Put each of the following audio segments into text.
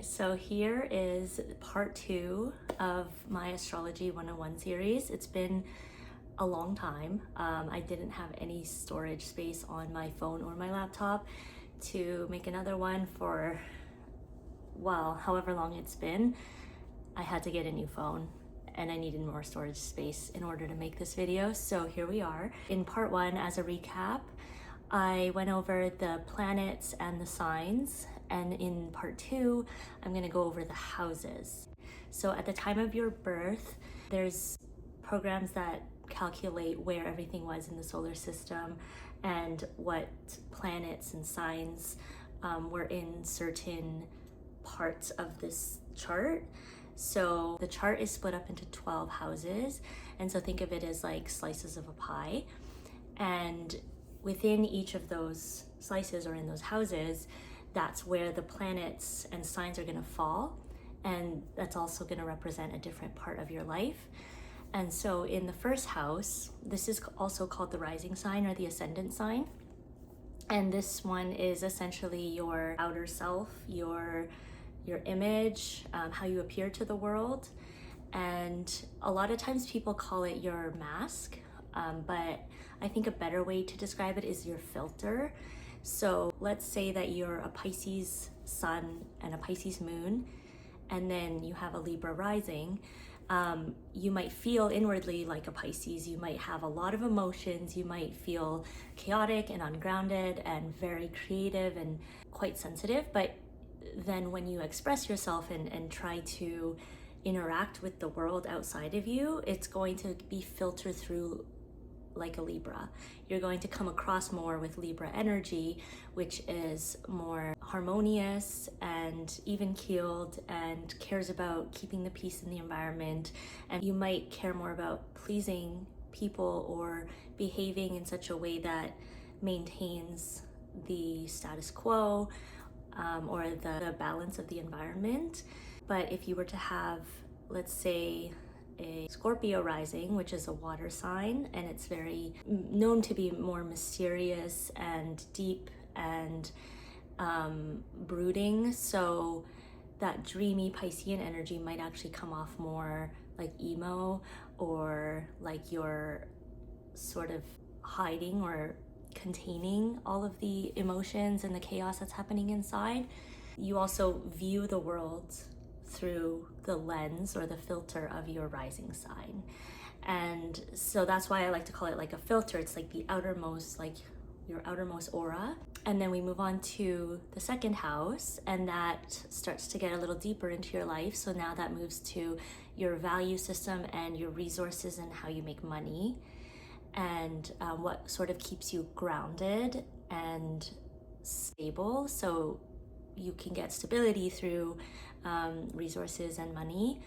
So here is part 2 of my Astrology 101 series. It's been a long time. I didn't have any storage space on my phone or my laptop to make another one for, well, however long it's been. I had to get a new phone and I needed more storage space in order to make this video. So here we are. In part 1, as a recap, I went over the planets and the signs, and in part 2, I'm going to go over the houses. So at the time of your birth, there's programs that calculate where everything was in the solar system and what planets and signs were in certain parts of this chart. So the chart is split up into 12 houses, and so think of it as like slices of a pie, and within each of those slices or in those houses, that's where the planets and signs are going to fall, and that's also going to represent a different part of your life. And so in the first house, this is also called the rising sign or the ascendant sign, and this one is essentially your outer self, your image, how you appear to the world. And a lot of times people call it your mask, but I think a better way to describe it is your filter. So let's say that you're a Pisces sun and a Pisces moon, and then you have a Libra rising. You might feel inwardly like a Pisces. You might have a lot of emotions. You might feel chaotic and ungrounded and very creative and quite sensitive. But then when you express yourself and try to interact with the world outside of you, it's going to be filtered through like a Libra. You're going to come across more with Libra energy, which is more harmonious and even-keeled and cares about keeping the peace in the environment. And you might care more about pleasing people or behaving in such a way that maintains the status quo or the balance of the environment. But if you were to have, let's say, a Scorpio rising, which is a water sign, and it's very known to be more mysterious and deep and brooding, so that dreamy Piscean energy might actually come off more like emo, or like you're sort of hiding or containing all of the emotions and the chaos that's happening inside. You also view the world through the lens or the filter of your rising sign. And so that's why I like to call it like a filter. It's like the outermost, like your outermost aura. And then we move on to the second house, and that starts to get a little deeper into your life. So now that moves to your value system and your resources and how you make money, and what sort of keeps you grounded and stable, so you can get stability through resources and money,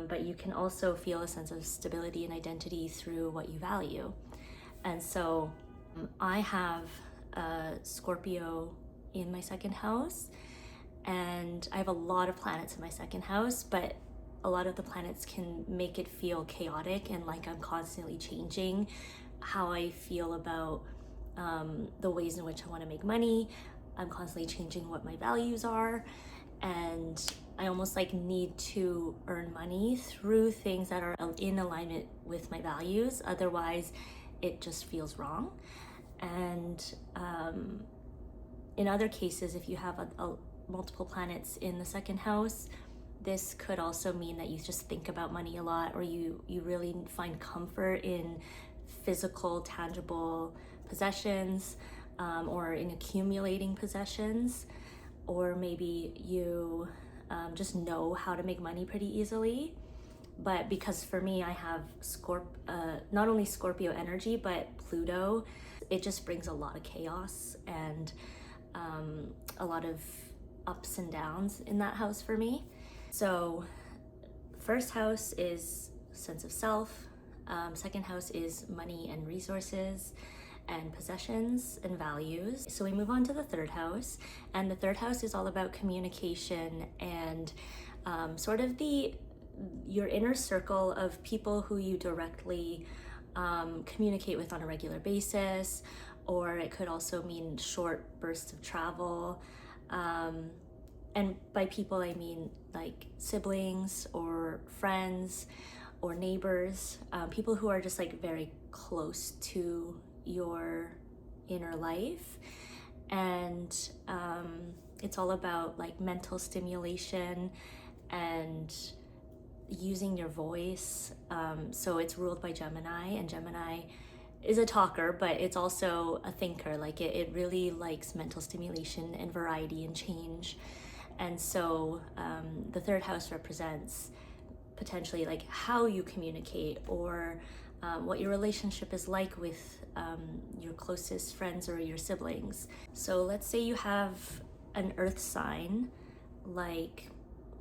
but you can also feel a sense of stability and identity through what you value. And so I have Scorpio in my second house, and I have a lot of planets in my second house, but a lot of the planets can make it feel chaotic and like I'm constantly changing how I feel about the ways in which I want to make money. I'm constantly changing what my values are, and I almost like need to earn money through things that are in alignment with my values. Otherwise, it just feels wrong. And in other cases, if you have multiple planets in the second house, this could also mean that you just think about money a lot, or you really find comfort in physical, tangible possessions, or in accumulating possessions, or maybe you just know how to make money pretty easily. But because for me, I have not only Scorpio energy, but Pluto, it just brings a lot of chaos and a lot of ups and downs in that house for me. So first house is sense of self, second house is money and resources and possessions and values. So we move on to the third house, and the third house is all about communication and sort of your inner circle of people who you directly communicate with on a regular basis, or it could also mean short bursts of travel. And by people, I mean like siblings or friends or neighbors, people who are just like very close to your inner life. And it's all about like mental stimulation and using your voice. So it's ruled by Gemini, and Gemini is a talker, but it's also a thinker. Like it really likes mental stimulation and variety and change. And so the third house represents potentially like how you communicate, or what your relationship is like with your closest friends or your siblings. So let's say you have an earth sign like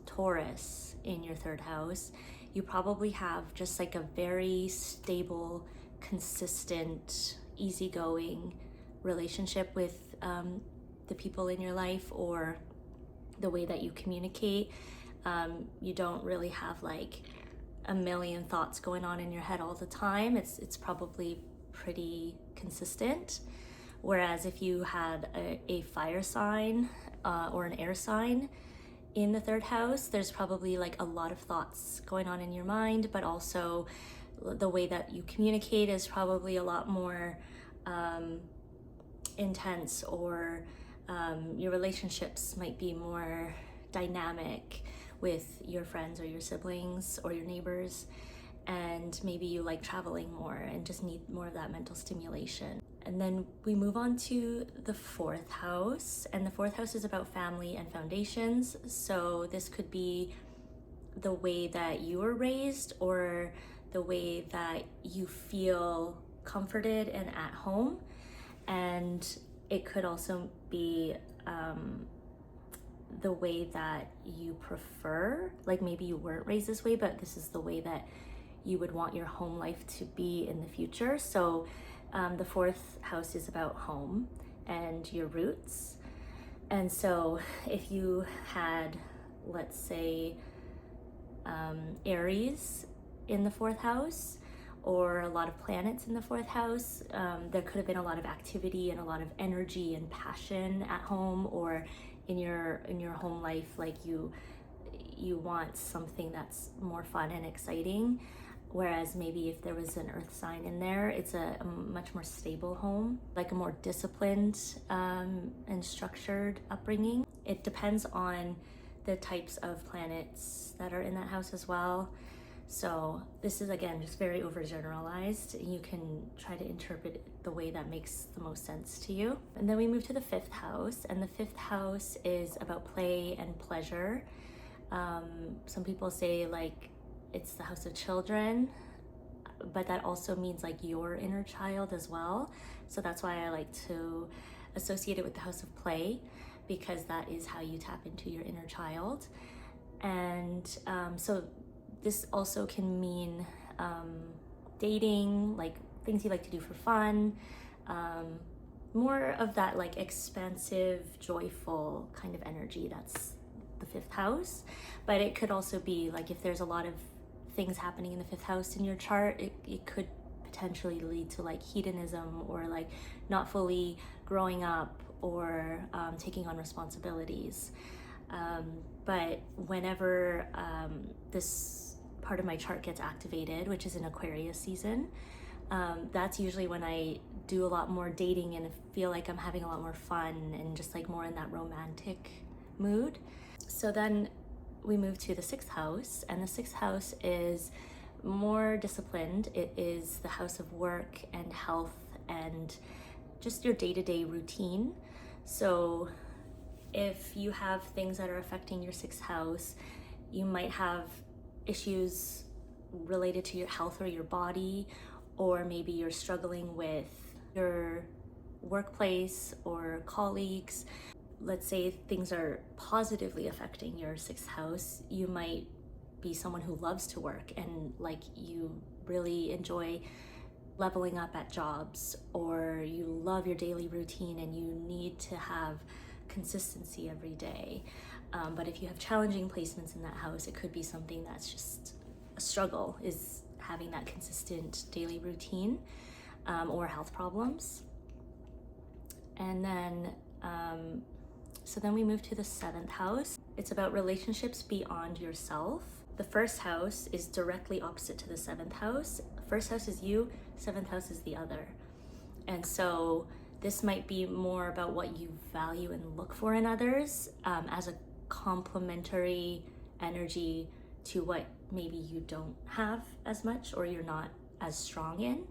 Taurus in your third house. You probably have just like a very stable, consistent, easygoing relationship with the people in your life, or the way that you communicate. You don't really have like a million thoughts going on in your head all the time. It's probably pretty consistent. Whereas if you had a fire sign or an air sign in the third house, there's probably like a lot of thoughts going on in your mind, but also the way that you communicate is probably a lot more intense, or your relationships might be more dynamic with your friends or your siblings or your neighbors. And maybe you like traveling more and just need more of that mental stimulation. And then we move on to the fourth house, and the fourth house is about family and foundations. So this could be the way that you were raised, or the way that you feel comforted and at home. And it could also be the way that you prefer, like maybe you weren't raised this way, but this is the way that you would want your home life to be in the future. So the fourth house is about home and your roots. And so if you had, let's say, Aries in the fourth house, or a lot of planets in the fourth house, there could have been a lot of activity and a lot of energy and passion at home, or in your home life. Like you want something that's more fun and exciting. Whereas maybe if there was an earth sign in there, it's a much more stable home, like a more disciplined and structured upbringing. It depends on the types of planets that are in that house as well. So this is, again, just very overgeneralized. You can try to interpret it the way that makes the most sense to you. And then we move to the fifth house, and the fifth house is about play and pleasure. Some people say like it's the house of children, but that also means like your inner child as well. So that's why I like to associate it with the house of play, because that is how you tap into your inner child. And so this also can mean dating, like things you like to do for fun, more of that like expansive, joyful kind of energy. That's the fifth house. But it could also be like if there's a lot of things happening in the fifth house in your chart, it could potentially lead to like hedonism, or like not fully growing up, or taking on responsibilities. But whenever this part of my chart gets activated, which is in Aquarius season, that's usually when I do a lot more dating and feel like I'm having a lot more fun and just like more in that romantic mood. So then we move to the sixth house, and the sixth house is more disciplined. It is the house of work and health and just your day-to-day routine. So if you have things that are affecting your sixth house, you might have issues related to your health or your body, or maybe you're struggling with your workplace or colleagues. Let's say things are positively affecting your sixth house. You might be someone who loves to work, and like you really enjoy leveling up at jobs, or you love your daily routine and you need to have consistency every day. But if you have challenging placements in that house, it could be something that's just a struggle, is having that consistent daily routine, or health problems. And then So then we move to the 7th house. It's about relationships beyond yourself. The 1st house is directly opposite to the 7th house. 1st house is you, 7th house is the other. And so this might be more about what you value and look for in others, as a complementary energy to what maybe you don't have as much or you're not as strong in.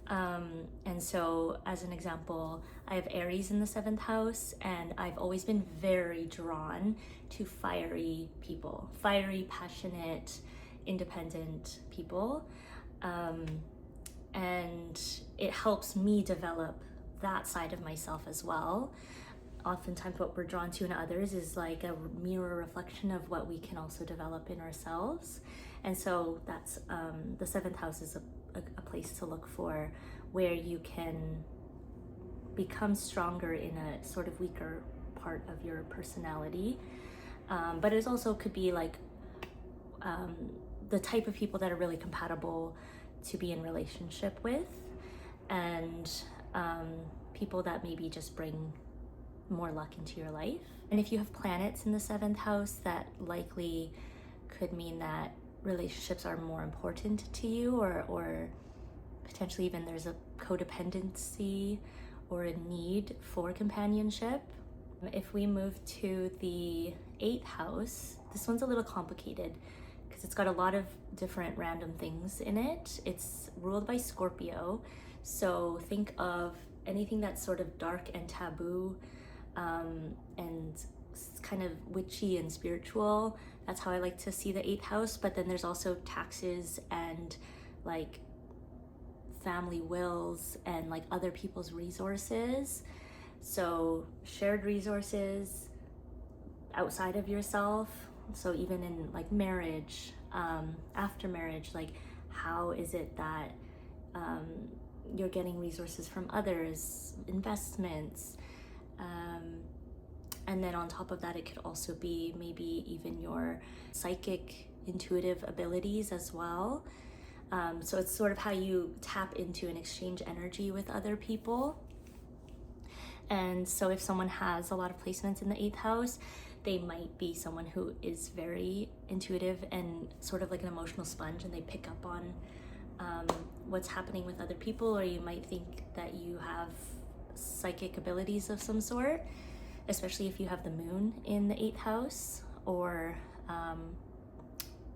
And so as an example, I have Aries in the 7th house, and I've always been very drawn to fiery people, fiery, passionate, independent people. And it helps me develop that side of myself as well. Oftentimes what we're drawn to in others is like a mirror reflection of what we can also develop in ourselves. And so that's the 7th house is a place to look for where you can become stronger in a sort of weaker part of your personality. But it also could be like the type of people that are really compatible to be in relationship with, and people that maybe just bring more luck into your life. And if you have planets in the 7th house, that likely could mean that relationships are more important to you, or potentially even there's a codependency or a need for companionship. If we move to the 8th house, this one's a little complicated because it's got a lot of different random things in it. It's ruled by Scorpio, so think of anything that's sort of dark and taboo, and kind of witchy and spiritual. That's how I like to see the 8th house. But then there's also taxes and like family wills and like other people's resources. So shared resources outside of yourself. So even in like marriage, after marriage, like how is it that you're getting resources from others, investments, and then on top of that, it could also be maybe even your psychic, intuitive abilities as well. So it's sort of how you tap into and exchange energy with other people. And so if someone has a lot of placements in the 8th house, they might be someone who is very intuitive and sort of like an emotional sponge, and they pick up on what's happening with other people, or you might think that you have psychic abilities of some sort, especially if you have the moon in the 8th house, or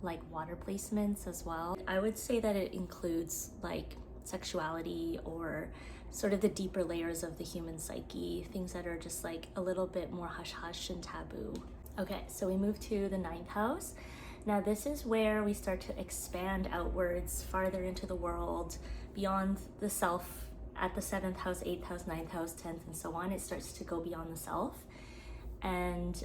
like water placements as well. I would say that it includes like sexuality or sort of the deeper layers of the human psyche, things that are just like a little bit more hush-hush and taboo. Okay, so we move to the 9th house. Now this is where we start to expand outwards, farther into the world, beyond the self. At the 7th house, 8th house, 9th house, 10th, and so on, it starts to go beyond the self. And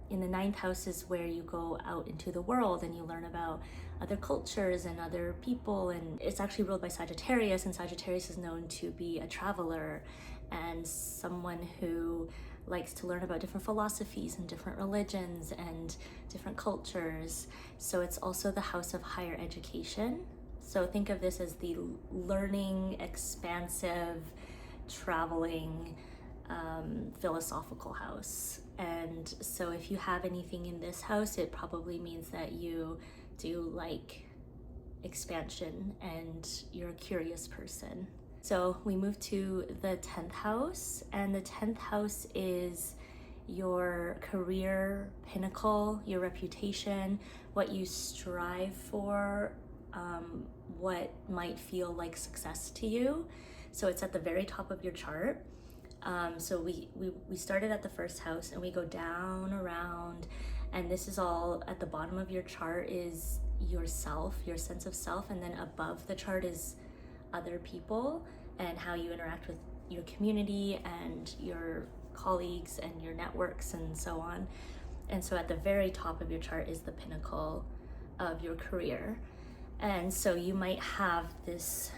in the 9th house is where you go out into the world and you learn about other cultures and other people. And it's actually ruled by Sagittarius, and Sagittarius is known to be a traveler and someone who likes to learn about different philosophies and different religions and different cultures. So it's also the house of higher education. So think of this as the learning, expansive, traveling, philosophical house. And so if you have anything in this house, it probably means that you do like expansion and you're a curious person. So we move to the 10th house, and the 10th house is your career pinnacle, your reputation, what you strive for, what might feel like success to you. So it's at the very top of your chart. So we started at the 1st house and we go down around, and this is all at the bottom of your chart is yourself, your sense of self, and then above the chart is other people and how you interact with your community and your colleagues and your networks and so on. And so at the very top of your chart is the pinnacle of your career. And so you might have this,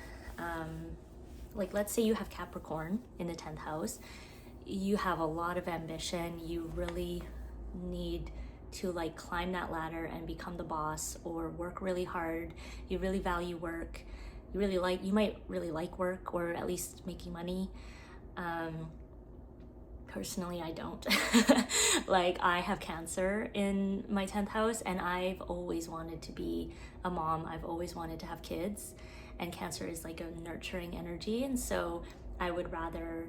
like let's say you have Capricorn in the 10th house, you have a lot of ambition, you really need to like climb that ladder and become the boss or work really hard, you really value work, you might really like work or at least making money. Personally, I don't. Like, I have Cancer in my 10th house, and I've always wanted to be a mom. I've always wanted to have kids, and Cancer is like a nurturing energy, and so I would rather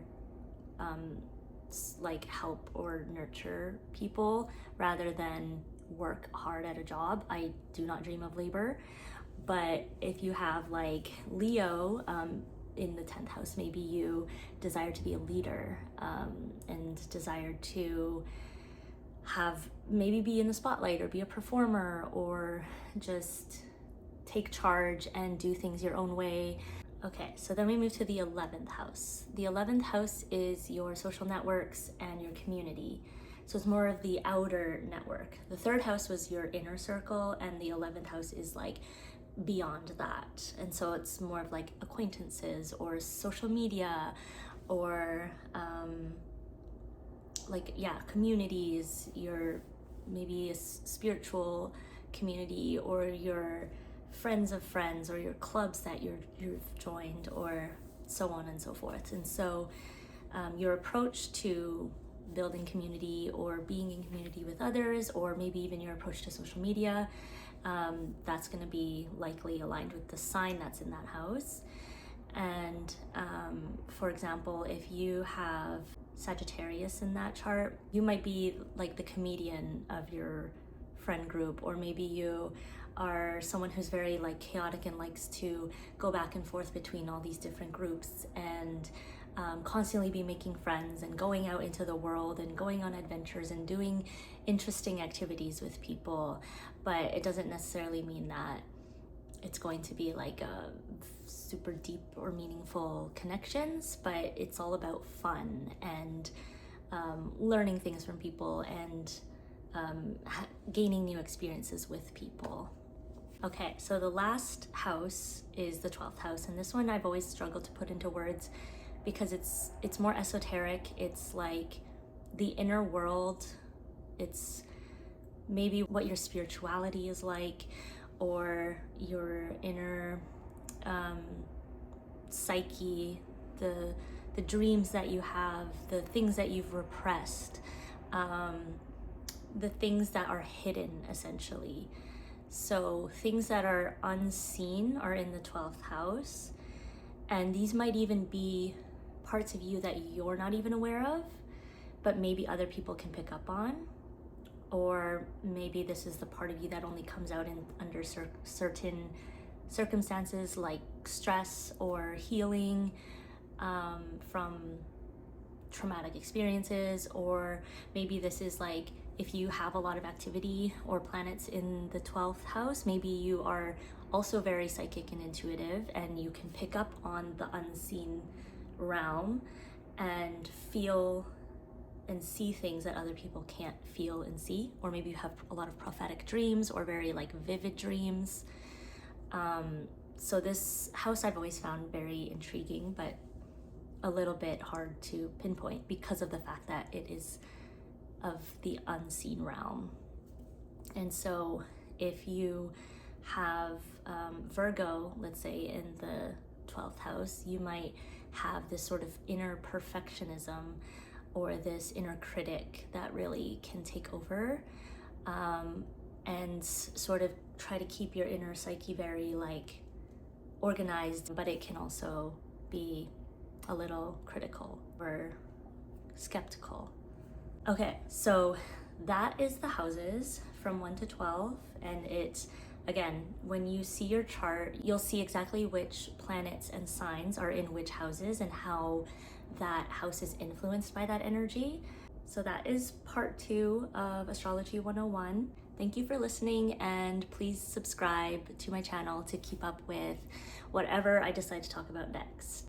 like help or nurture people rather than work hard at a job. I do not dream of labor. But if you have like Leo in the 10th house, maybe you desire to be a leader and desire to maybe be in the spotlight or be a performer or just take charge and do things your own way. Okay, so then we move to the 11th house. The 11th house is your social networks and your community. So it's more of the outer network. The 3rd house was your inner circle, and the 11th house is like beyond that. And so it's more of like acquaintances or social media or communities, your maybe a spiritual community or your friends of friends or your clubs that you've joined or so on and so forth. And so your approach to building community or being in community with others, or maybe even your approach to social media, that's going to be likely aligned with the sign that's in that house. And for example, if you have Sagittarius in that chart, you might be like the comedian of your friend group, or maybe you are someone who's very like chaotic and likes to go back and forth between all these different groups and constantly be making friends and going out into the world and going on adventures and doing interesting activities with people. But it doesn't necessarily mean that it's going to be like a super deep or meaningful connections, but it's all about fun and learning things from people and gaining new experiences with people. Okay, so the last house is the 12th house, and this one I've always struggled to put into words because it's more esoteric. It's like the inner world. It's maybe what your spirituality is like, or your inner psyche, the dreams that you have, the things that you've repressed, the things that are hidden, essentially. So things that are unseen are in the 12th house, and these might even be parts of you that you're not even aware of, but maybe other people can pick up on. Or maybe this is the part of you that only comes out under certain circumstances, like stress or healing from traumatic experiences. Or maybe this is like if you have a lot of activity or planets in the 12th house, maybe you are also very psychic and intuitive, and you can pick up on the unseen realm and feel and see things that other people can't feel and see. Or maybe you have a lot of prophetic dreams or very like vivid dreams. So this house I've always found very intriguing, but a little bit hard to pinpoint because of the fact that it is of the unseen realm. And so if you have Virgo, let's say, in the 12th house, you might have this sort of inner perfectionism or this inner critic that really can take over and sort of try to keep your inner psyche very like organized, but it can also be a little critical or skeptical. Okay, so that is the houses from 1 to 12, and it, again, when you see your chart, you'll see exactly which planets and signs are in which houses and how that house is influenced by that energy. So that is part 2 of Astrology 101. Thank you for listening, and please subscribe to my channel to keep up with whatever I decide to talk about next.